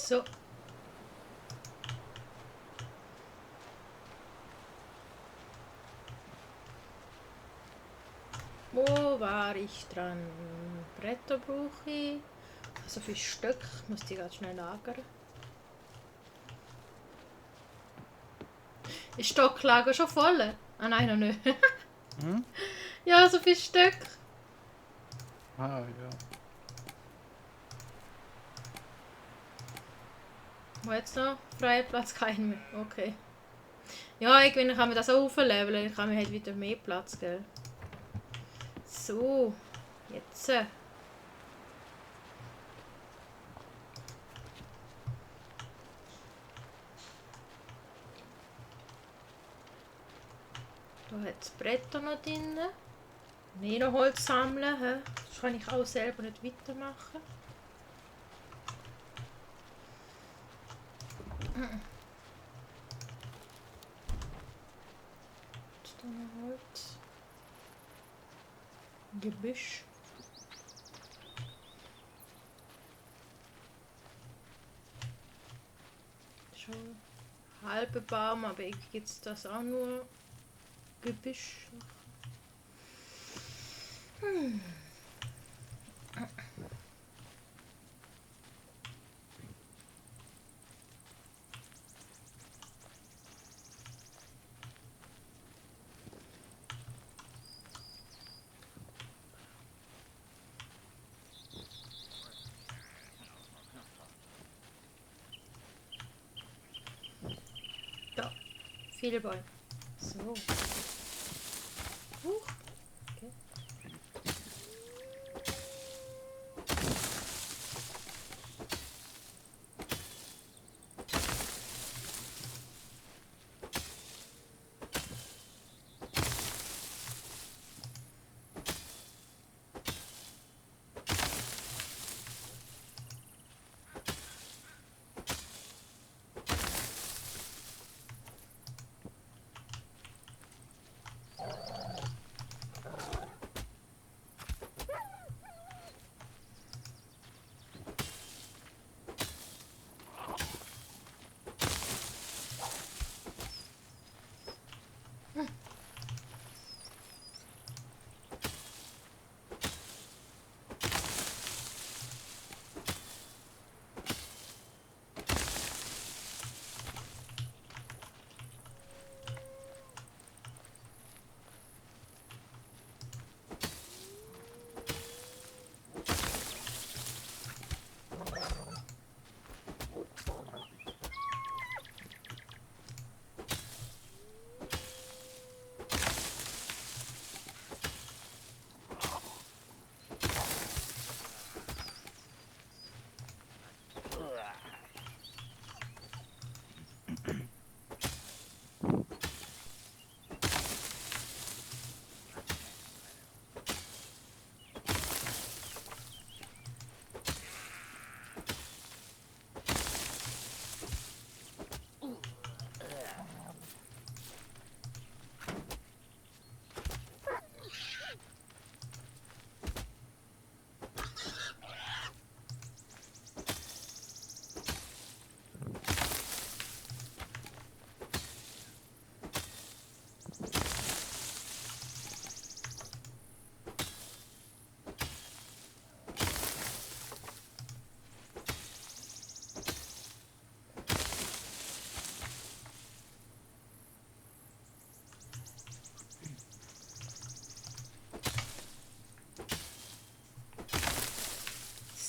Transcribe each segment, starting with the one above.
So. Wo war ich dran? Bretter brauche ich. So viele Stück. Ich muss die ganz schnell lagern. Ist Stocklager schon voll? Ah nein, noch nicht. Hm? Ja, so viele Stück. Ah, ja. Wo jetzt noch? Freier Platz, kein mehr. Okay. Ja, irgendwie kann man das auch aufleveln. Dann kann man halt wieder mehr Platz, gell? So. Jetzt. Da hat das Bretter noch drin. Mehr noch Holz sammeln. He? Das kann ich auch selber nicht weitermachen. Jetzt da noch Holz. Gebüsch. Schon halbe Baum, aber irgendwie gibt es das auch nur Gebüsch. Da, viele Bäume. So. Huch. Okay.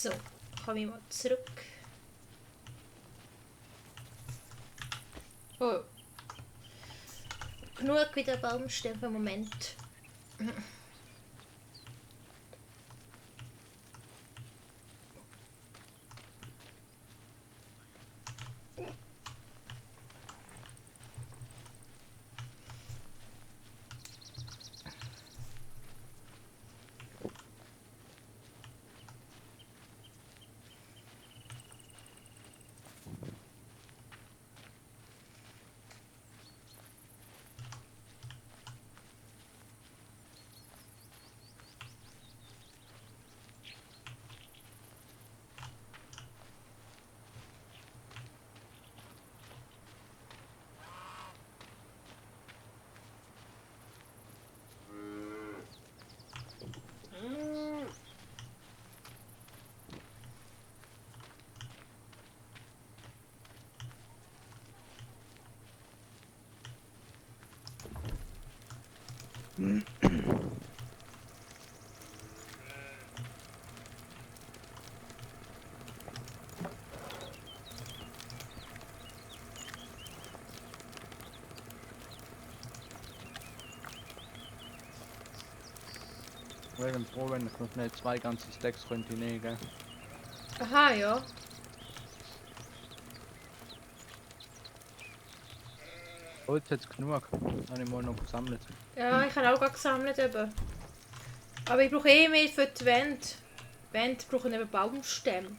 So, komme ich mal zurück. Oh. Genug wieder Baumstämme im Moment. Ich wäre froh, wenn ich noch schnell 2 ganze Stacks könnte nehmen, gell? Aha, ja. Holz jetzt genug. Habe ich mal noch gesammelt. Ja, ich habe auch gerade gesammelt eben. Aber ich brauche eh mehr für die Wände. Die Wände brauchen eben Baumstämme.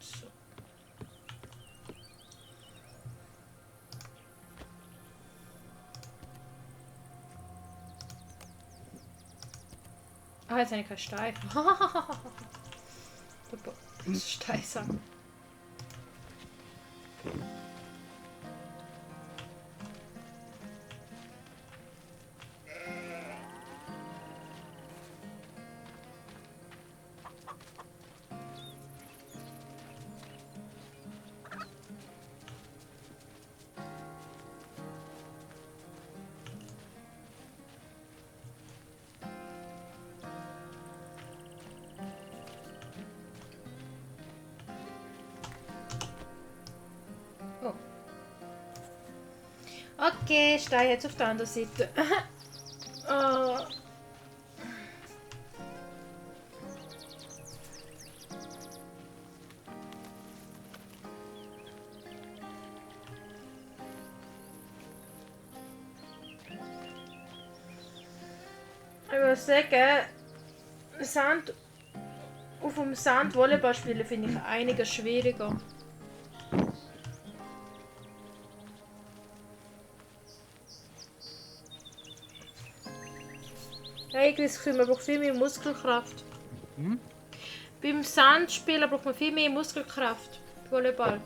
So. Ah, jetzt habe ich keinen Stein. Super. Das ist Steinsack. Oh. Okay, Stein jetzt auf der anderen Seite. Oh. Ich würde sagen, Sand, auf dem Sand Volleyball spielen finde ich einiges schwieriger. Ja, ich habe das Gefühl, man braucht viel mehr Muskelkraft. Hm? Beim Sandspielen braucht man viel mehr Muskelkraft. Volleyball.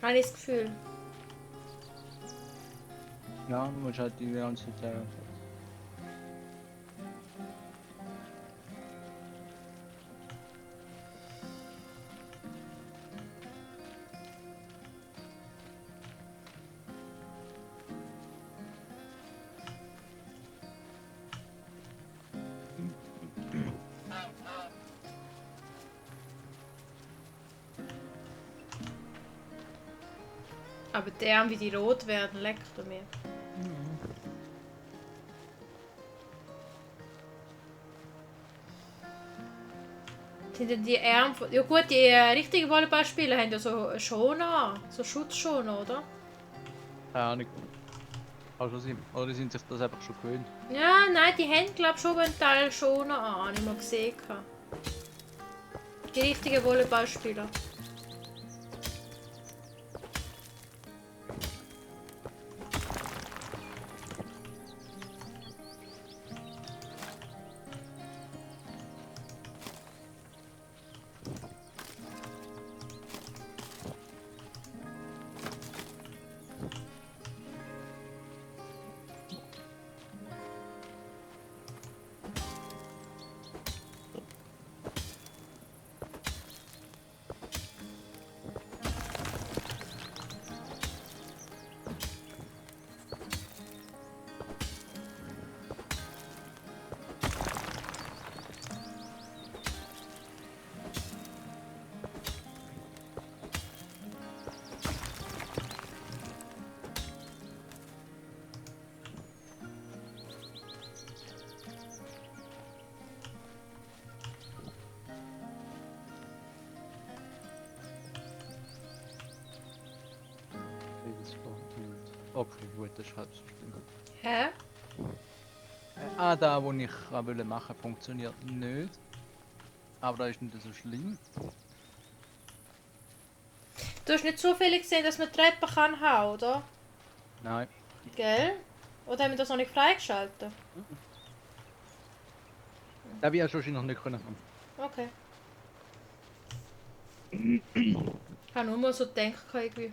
Habe ich das Gefühl. Ja, du musst halt die ganze Zeit. Aber der, wie die rot werden, leckt mir. Sind denn die Arme von... Ja gut, die richtigen Volleyballspieler haben ja so Schoner, so Schutzschoner, oder? Keine Ahnung. Also oder die sind sich das einfach schon gewöhnt. Ja, nein, die haben glaube ich schon einen Teil Schoner an, habe ich mal gesehen. Die richtigen Volleyballspieler. Okay, gut, das ist halb so schlimm. Hä? Da wo ich wollte machen, funktioniert nicht. Aber da ist nicht so schlimm. Du hast nicht zufällig gesehen, dass man Treppen kann haben, oder? Nein. Gell? Oder haben wir das noch nicht freigeschaltet? Da habe ich ja schon noch nicht können. Okay. Ich habe nur mal so gedacht, irgendwie.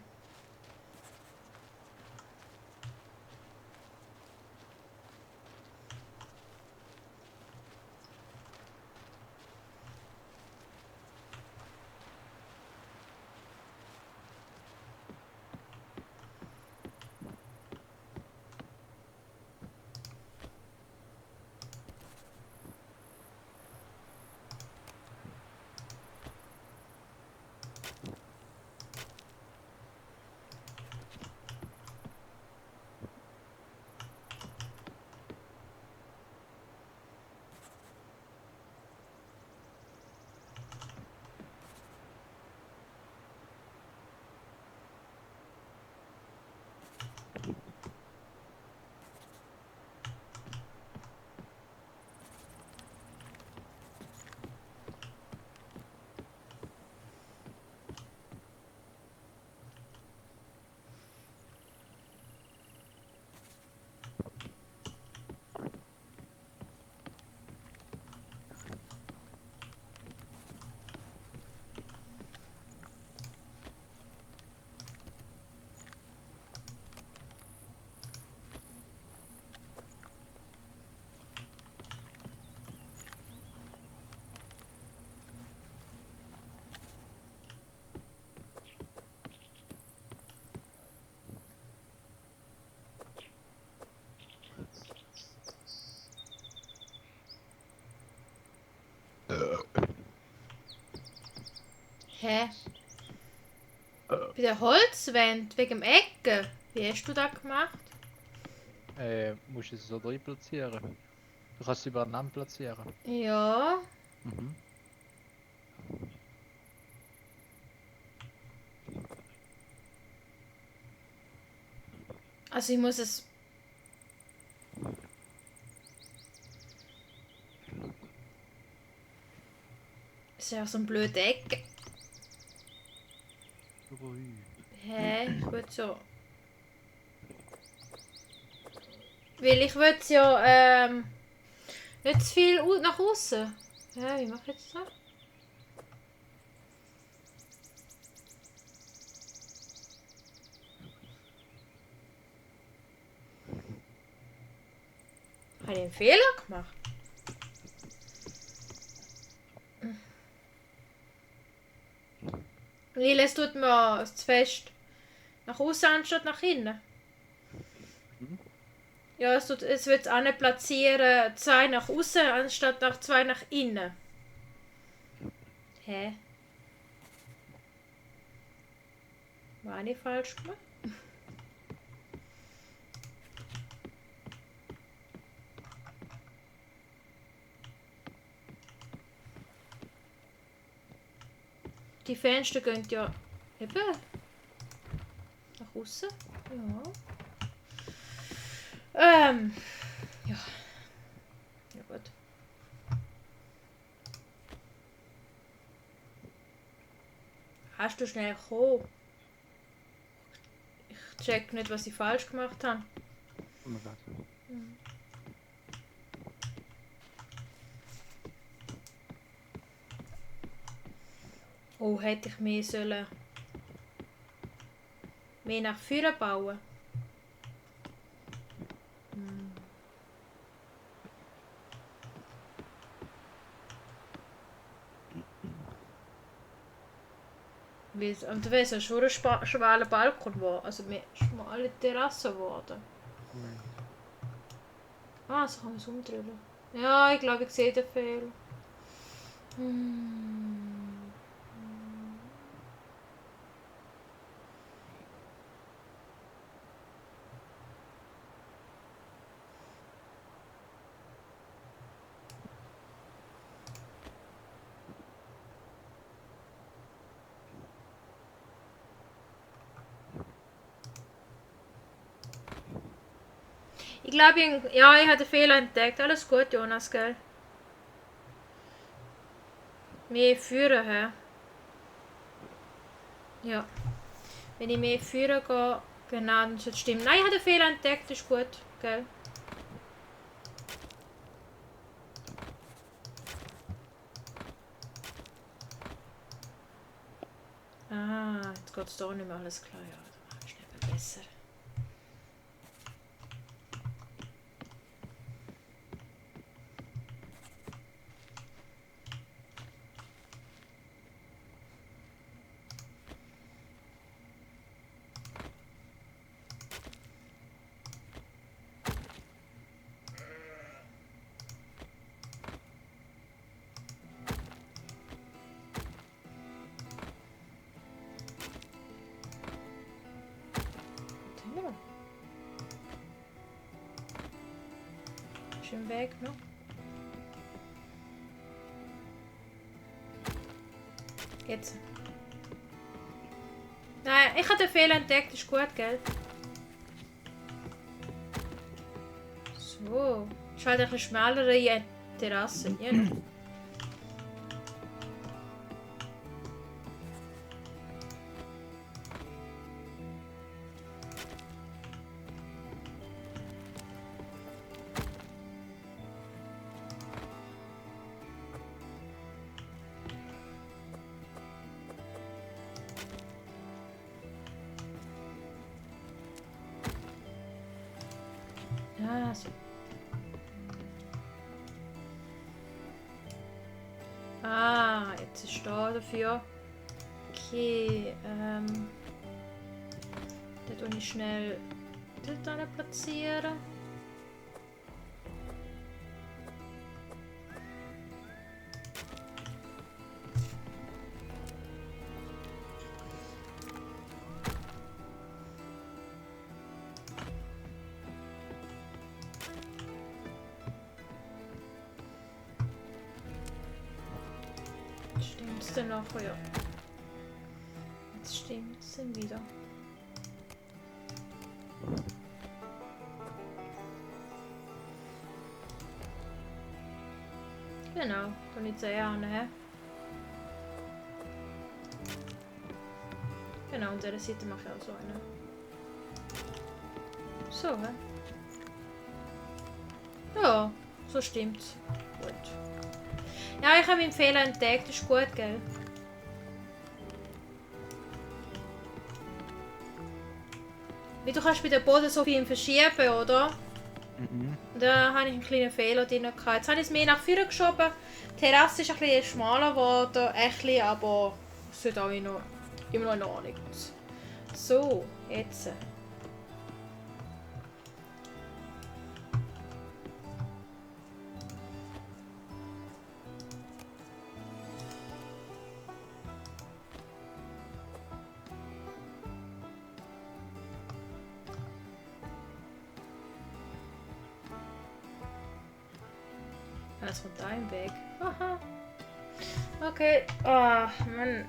Hä? Bei der Holzwand, wegen dem Ecken. Wie hast du das gemacht? Musst du es so drin platzieren. Du kannst es übereinander platzieren. Ja. Mhm. Also ich muss es. Das ist ja so ein blöde Ecke. Ui. Hä? Ich würde so. Weil ich würde ja nicht zu viel nach außen. Hä, wie mache ich jetzt das? Habe ich einen Fehler gemacht? Weil es tut mir zu fest nach außen anstatt nach innen. Mhm. Ja, es wird es auch nicht platzieren, zwei nach außen anstatt nach zwei nach innen. Hä? War nicht falsch gemacht? Die Fenster gehen ja eben nach außen. Ja. Ja. Ja gut. Hast du schnell gekommen? Ich check nicht, was ich falsch gemacht habe. Oh mein Gott. Oh, hätte ich mehr sollen. Mehr nach vorne bauen. Und da wäre es ja schon ein schmaler Balkon geworden. Also mehr schmale Terrasse geworden. Ui. Ah, so kann man es umdrehen. Ja, ich glaube, ich sehe den Fehler. Hm. Ich glaube, ja, ich habe den Fehler entdeckt. Alles gut, Jonas, gell? Mehr führen, hä? Ja. Wenn ich mehr führen gehe, genau, dann sollte es stimmen. Nein, ich habe den Fehler entdeckt, ist gut, gell? Ah, geht es da nicht mehr, alles klar, ja, da mache ich nicht mehr besser. Ist im Weg noch? Jetzt. Nein, ich habe den Fehler entdeckt, ist gut, gell? So. Ist halt ein bisschen schmälere Terrasse. Ja. Ah, so. Ah, jetzt ist da dafür. Okay, da tue ich schnell dort platzieren. Stimmt's denn noch? Ja. Jetzt stimmt's denn wieder. Genau, dann nicht sehr an, hä? Genau, und dieser Seite mache ich auch so eine. So, hä? Ja, so stimmt's. Gut. Ja, ich habe meinen Fehler entdeckt, ist gut, gell? Wie du kannst bei dem Boden so viel verschieben, oder? Mhm. Da habe ich einen kleinen Fehler drin gehabt. Jetzt habe ich es mehr nach vorne geschoben. Die Terrasse ist ein bisschen schmaler geworden, ein bisschen, aber es ist auch immer noch in Ordnung. So, jetzt. Das kommt da im Weg. Aha. Okay. Ah, Mann.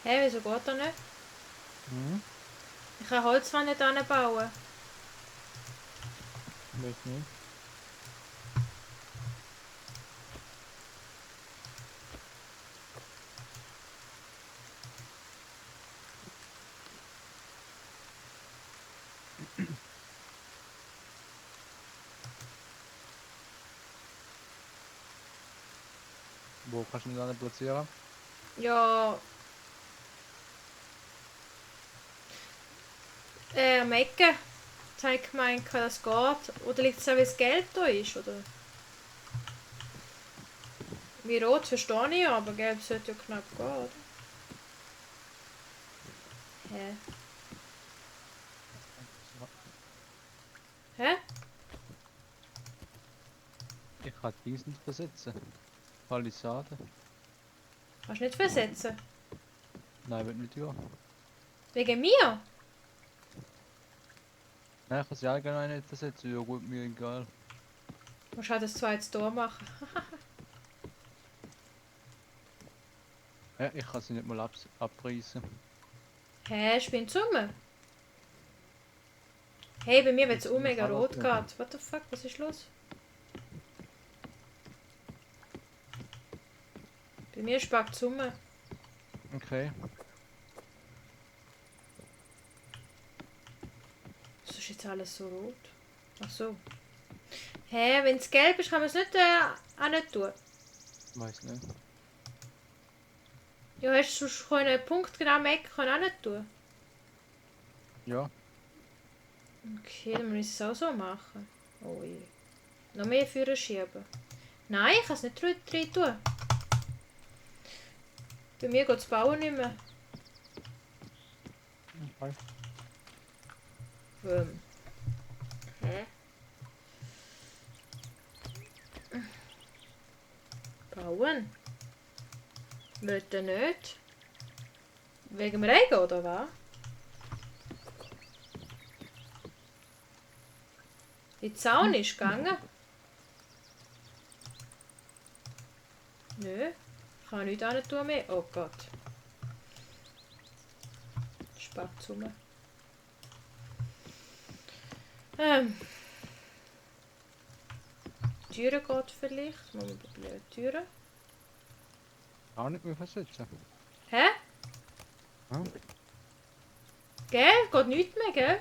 Hä, wieso geht das nicht? Mhm. Ich kann Holzwand nicht anbauen. Weiß nicht. Wo kannst du ihn dann platzieren? Ja. Am Ecke. Jetzt habe ich gemeint, das geht. Oder liegt es auch, weil das Geld da ist, oder? Wie rot verstehe ich, aber gelb sollte ja knapp gehen, oder? Hä? Hä? Ich kann dies nicht versetzen. Palisade. Kannst du nicht versetzen? Nein, wird nicht ja. Wegen mir? Nein, ich kann sie allgemein nicht versetzen. Ja gut, mir egal. Du musst halt das zweites Tor machen. Ja, ich kann sie nicht mal abreißen. Hä, spinnt rum? Hey, bei mir wird es Jetzt muss mega alles rot tun. geht. What the fuck, was ist los? Bei mir spackt es rum. Okay. Was ist jetzt alles so rot? Ach so. Hä, wenn es gelb ist, kann man es nicht auch nicht tun. Weiß nicht. Ja, hast du schon einen Punkt genau am Eck auch nicht tun. Ja. Okay, dann muss ich es auch so machen. Oh je. Noch mehr Führer schieben. Nein, ich kann es nicht rein tun. Bei mir geht das Bauen nicht mehr. Okay. Hä? Bauen? Wollt ihr nicht? Wegen dem Regen oder was? Die Zaun ist gegangen. Nö. Ich kann nichts an tun mehr. Oh Gott. Spatz rum. Türen geht vielleicht. Mal probieren. Türen. Auch nicht mehr versetzen. Hä? Ja. Gell? Geht nichts mehr, gell?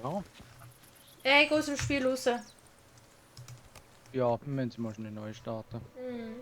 Ja. Ich gehe aus dem Spiel raus. Ja, wenn sie mal schnell neu starten. Mhm.